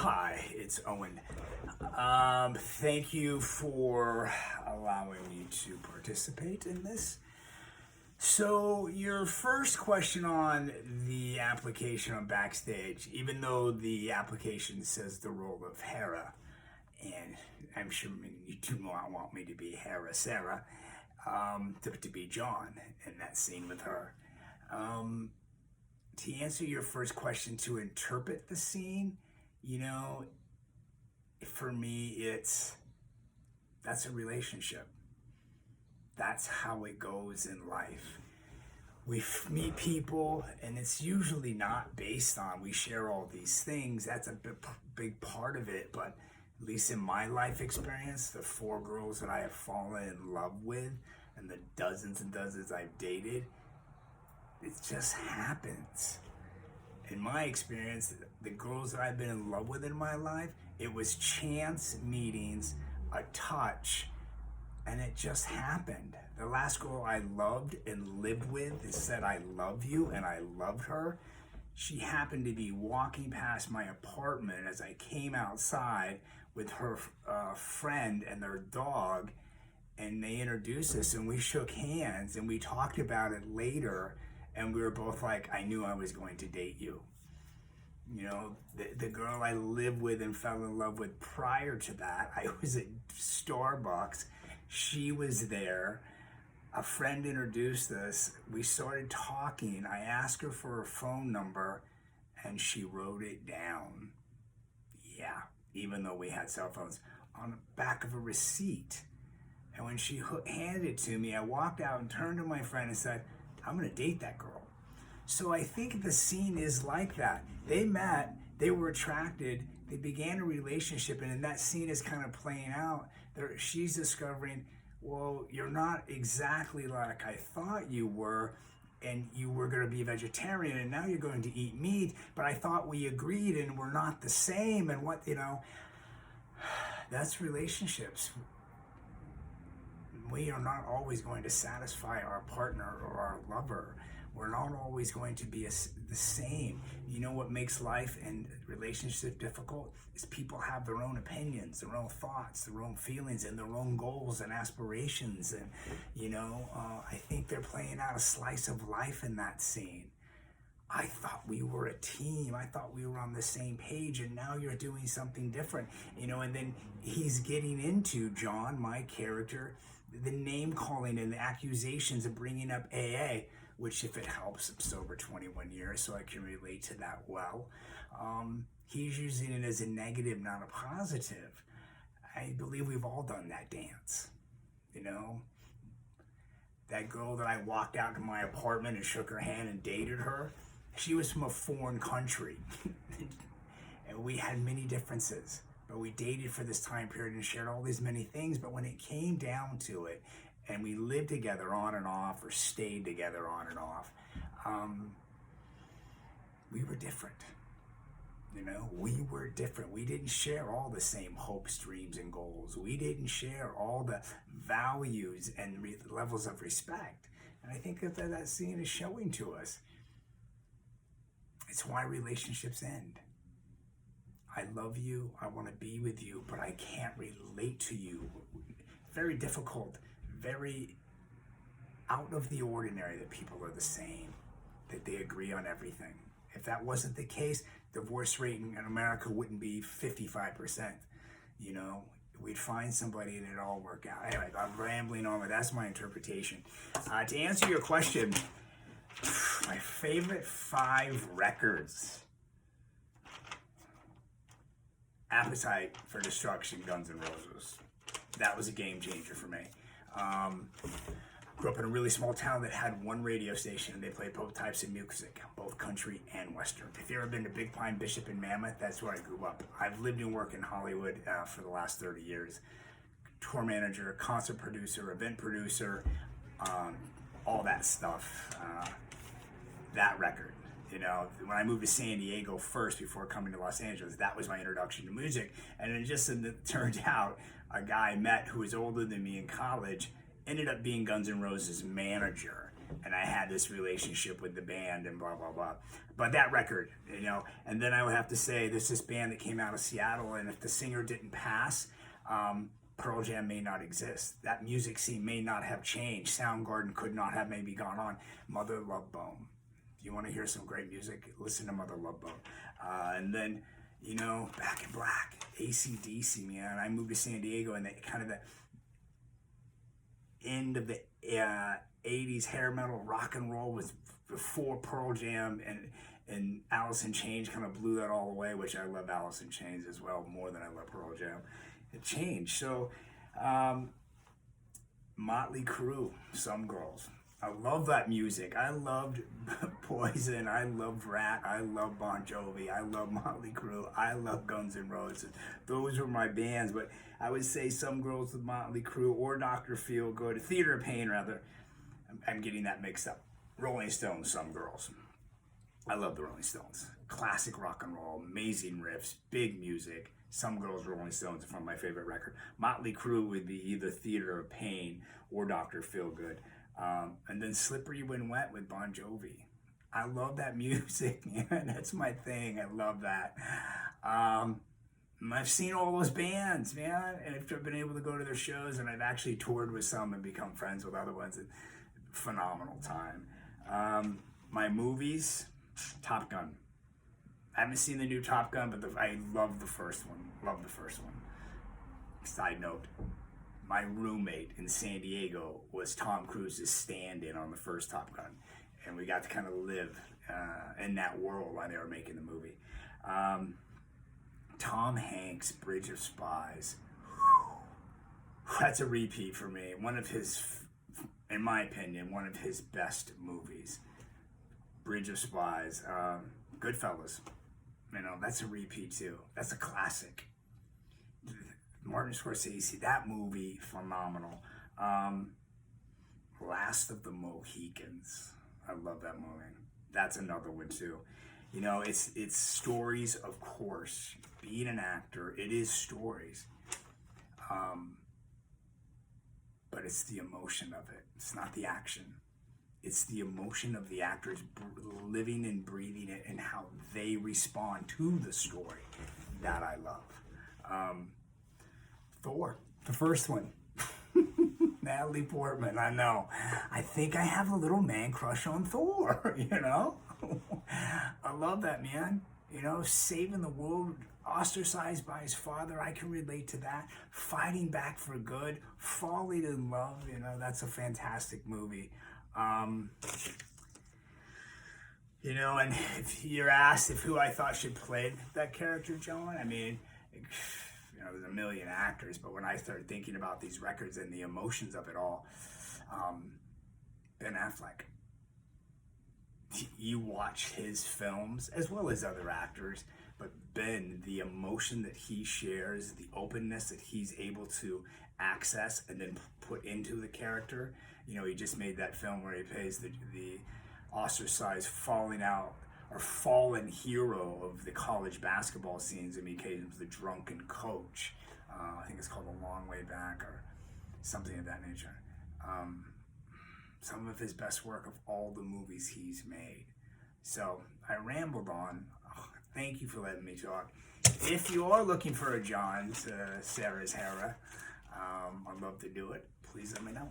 Hi, it's Owen. Thank you for allowing me to participate in this. So, your first question on the application on Backstage, even though the application says the role of Hera, and I'm sure you do not want me to be Hera Sarah, to be John in that scene with her. Um, to answer your first question, to interpret the scene, you know, for me, that's a relationship. That's how it goes in life. We meet people, and it's usually not based on we share all these things. That's a big part of it, but at least in my life experience, the four girls that I have fallen in love with, and the dozens and dozens I've dated, it just happens. In my experience, the girls that I've been in love with in my life, it was chance meetings, a touch, and it just happened. The last girl I loved and lived with said, I love you, and I loved her. She happened to be walking past my apartment as I came outside with her friend and their dog, and they introduced us, and we shook hands, and we talked about it later, and we were both like, I knew I was going to date you. You know, the girl I lived with and fell in love with prior to that, I was at Starbucks. She was there. A friend introduced us. We started talking. I asked her for her phone number, and she wrote it down. Yeah, even though we had cell phones, on the back of a receipt. And when she handed it to me, I walked out and turned to my friend and said, I'm going to date that girl. So I think the scene is like that. They met, they were attracted, they began a relationship, and in that scene is kind of playing out. She's discovering, well, you're not exactly like I thought you were, and you were going to be a vegetarian, and now you're going to eat meat, but I thought we agreed and we're not the same, and that's relationships. We are not always going to satisfy our partner or our lover. We're not always going to be the same. You know what makes life and relationship difficult is people have their own opinions, their own thoughts, their own feelings, and their own goals and aspirations. And, I think they're playing out a slice of life in that scene. I thought we were a team. I thought we were on the same page, and now you're doing something different. And then he's getting into, John, my character, the name calling and the accusations of bringing up AA, which, if it helps, I'm sober 21 years, so I can relate to that well. He's using it as a negative, not a positive. I believe we've all done that dance. That girl that I walked out to my apartment and shook her hand and dated her, she was from a foreign country. And we had many differences, but we dated for this time period and shared all these many things. But when it came down to it, and we lived together on and off, or stayed together on and off, we were different. We were different. We didn't share all the same hopes, dreams, and goals. We didn't share all the values and levels of respect. And I think that scene is showing to us. It's why relationships end. I love you, I want to be with you, but I can't relate to you. Very difficult, very out of the ordinary that people are the same, that they agree on everything. If that wasn't the case, divorce rate in America wouldn't be 55%. We'd find somebody and it'd all work out. Anyway, I'm rambling on, but that's my interpretation. To answer your question, my favorite 5 records. Appetite for Destruction, Guns N' Roses. That was a game changer for me. Grew up in a really small town that had one radio station, and they played both types of music, both country and western. If you've ever been to Big Pine, Bishop, and Mammoth, that's where I grew up. I've lived and worked in Hollywood for the last 30 years. Tour manager, concert producer, event producer, all that stuff. That record. When I moved to San Diego first before coming to Los Angeles, that was my introduction to music. And it turned out a guy I met who was older than me in college ended up being Guns N' Roses' manager. and I had this relationship with the band and blah, blah, blah. But that record, you know, and then I would have to say there's this band that came out of Seattle, and if the singer didn't pass, Pearl Jam may not exist. That music scene may not have changed. Soundgarden could not have maybe gone on. Mother Love Bone. If you want to hear some great music, listen to Mother Love Bone. And then, you know, Back in Black, AC/DC, man. I moved to San Diego, and kind of the end of the 80s hair metal rock and roll was before Pearl Jam, and Alice in Chains kind of blew that all away, which I love Alice in Chains as well, more than I love Pearl Jam. It changed. So, Motley Crue, Some Girls. I love that music. I loved Poison. I loved Rat. I love Bon Jovi. I love Motley Crue. I love Guns N' Roses. Those were my bands. But I would say Some Girls with Motley Crue or Dr. Feelgood, Theater of Pain rather. I'm getting that mixed up. Rolling Stones, Some Girls. I love the Rolling Stones. Classic rock and roll, amazing riffs, big music. Some Girls, Rolling Stones from my favorite record. Motley Crue would be either Theater of Pain or Dr. Feelgood. And then Slippery When Wet with Bon Jovi. I love that music, man. That's my thing. I love that. I've seen all those bands, man, and I've been able to go to their shows, and I've actually toured with some and become friends with other ones. Phenomenal time. My movies, Top Gun. I haven't seen the new Top Gun, but I love the first one. Love the first one. Side note, my roommate in San Diego was Tom Cruise's stand-in on the first Top Gun, and we got to kind of live in that world while they were making the movie. Tom Hanks, Bridge of Spies. That's a repeat for me. One of his, in my opinion, one of his best movies. Bridge of Spies. Goodfellas. You know, that's a repeat too. That's a classic. Martin Scorsese, that movie, phenomenal. Last of the Mohicans. I love that movie. That's another one too. You know, it's stories, of course. Being an actor, it is stories. But it's the emotion of it. It's not the action. It's the emotion of the actors living and breathing it and how they respond to the story that I love. Thor, the first one. Natalie Portman, I know. I think I have a little man crush on Thor, you know? I love that, man. You know, saving the world, ostracized by his father, I can relate to that. Fighting back for good, falling in love, you know, that's a fantastic movie. You know, and if you're asked if who I thought should play that character, John, I mean, you know, there's a million actors, but when I started thinking about these records and the emotions of it all, Ben Affleck. You watch his films, as well as other actors, but Ben, the emotion that he shares, the openness that he's able to access and then put into the character. You know, he just made that film where he plays the ostracized, falling out, or fallen hero of the college basketball scenes, and he became the drunken coach. I think it's called A Long Way Back or something of that nature. Some of his best work of all the movies he's made. So I rambled on. Oh, thank you for letting me talk. If you are looking for a John to Sarah's Hera, I'd love to do it. Please let me know.